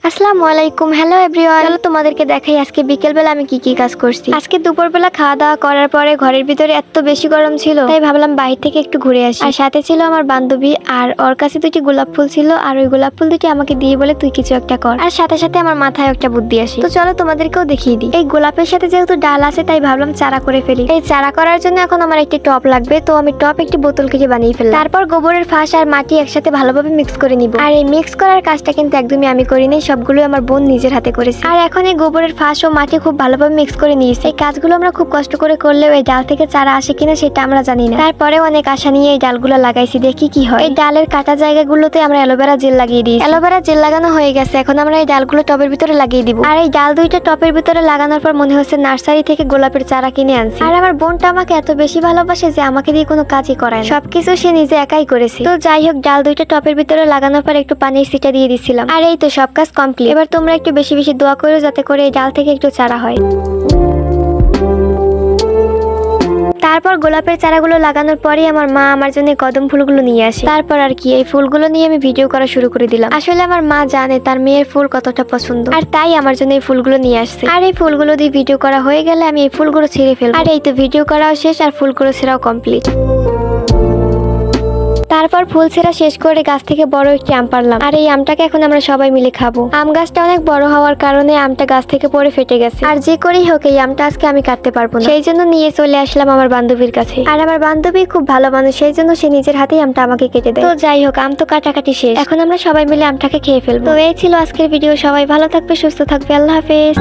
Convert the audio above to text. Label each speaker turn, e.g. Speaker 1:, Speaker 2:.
Speaker 1: আসসালামু আলাইকুম। Hello everyone, চলো তোমাদেরকে দেখাই আজকে বিকেলবেলা আমি কি কি কাজ করছি। আজকে দুপুরবেলা খাওয়া দাওয়া করার পরে ঘরের ভিতরে এত বেশি গরম ছিল, তাই ভাবলাম বাইরে থেকে একটু ঘুরে আসি। আর সাথে ছিল আমার বান্ধবী, আর ওর কাছে দুটি গোলাপ ফুল ছিল, আর ওই গোলাপ ফুল দুটি আমাকে দিয়ে বলে তুই কিছু একটা কর। আর সাথে সাথে আমার মাথায় একটা বুদ্ধি আসে, তো চলো তোমাদেরকেও দেখিয়ে দিই। এই গোলাপের সাথে যেহেতু ডাল আছে, তাই ভাবলাম চারা করে ফেলি। এই চারা করার জন্য এখন আমার একটি টব লাগবে, তো আমি টব একটি বোতল কেটে বানিয়ে ফেললাম। তারপর গোবরের ফাঁস আর মাটি একসাথে ভালোভাবে মিক্স করে নিব। আর এই মিক্স করার কাজটা কিন্তু একদমই আমি করিনি, সবগুলো আমার বোন নিজের হাতে করেছে। আর এখন এই গোবরের ফাঁস ও মাটি খুব ভালোভাবে মিক্স করে নিয়েছে। এই কাজগুলো আমরা খুব কষ্ট করে করলেও এই ডাল থেকে চারা আসে কিনা সেটা আমরা জানি না। তারপরে অনেক আশা নিয়ে এই ডালগুলো লাগাইছি, দেখি কি হয়। এই ডালের কাটা জায়গাগুলোতে আমরা অ্যালোভেরা জেল লাগিয়ে দিই। অ্যালোভেরা জেল লাগানো হয়ে গেছে, এখন আমরা এই ডালগুলো টবের ভিতরে লাগিয়ে দিব। আর এই ডাল দুইটা টবের ভিতরে লাগানোর পর মনে হচ্ছে নার্সারি থেকে গোলাপের চারা কিনে আনছি। আর আমার বোনটা আমাকে এত বেশি ভালোবাসে যে আমাকে দিয়ে কোনো কাজই করায় না, সবকিছু সে নিজে একাই করেছে। তো যাই হোক, ডাল দুইটা টবের ভিতরে লাগানোর পর একটু পানির ছিটা দিয়ে দিছিলাম। আর এই তো সব কাজ কমপ্লিট। এবার তোমরা একটু বেশি বেশি দোয়া করো যাতে করে এই ডাল থেকে একটু চারা হয়। তারপর গোলাপের চারাগুলো লাগানোর পরেই আমার মা আমার জন্য কদম ফুলগুলো নিয়ে আসে। তারপর আর কি, এই ফুলগুলো নিয়ে আমি ভিডিও করা শুরু করে দিলাম। আসলে আমার মা জানে তার মেয়ের ফুল কতটা পছন্দ, আর তাই আমার জন্য এই ফুলগুলো নিয়ে আসছে। আর এই ফুলগুলো দিয়ে ভিডিও করা হয়ে গেলে আমি এই ফুলগুলো ছিঁড়ে ফেলবো। আর এই তো ভিডিও করাও শেষ, আর ফুলগুলো ছেঁড়াও কমপ্লিট। তারপর ফুল ছেঁড়া শেষ করে গাছ থেকে বড় একটি আম পারলাম। আর এই আমটাকে এখন আমরা সবাই মিলে খাবো। আম গাছটা অনেক বড় হওয়ার কারণে আমটা গাছ থেকে পড়ে ফেটে গেছে। আর যে করেই হোক এই আমটা আজকে আমি কাটতে পারবো না, সেই জন্য নিয়ে চলে আসলাম আমার বান্ধবীর কাছে। আর আমার বান্ধবী খুব ভালো মানুষ, সেই জন্য সে নিজের হাতেই আমটা আমাকে কেটে দেয়। তো যাই হোক, আম তো কাটাকাটি শেষ, এখন আমরা সবাই মিলে আমটাকে খেয়ে ফেলবো। তো এই ছিল আজকের ভিডিও। সবাই ভালো থাকবে, সুস্থ থাকবে। আল্লাহ হাফেজ।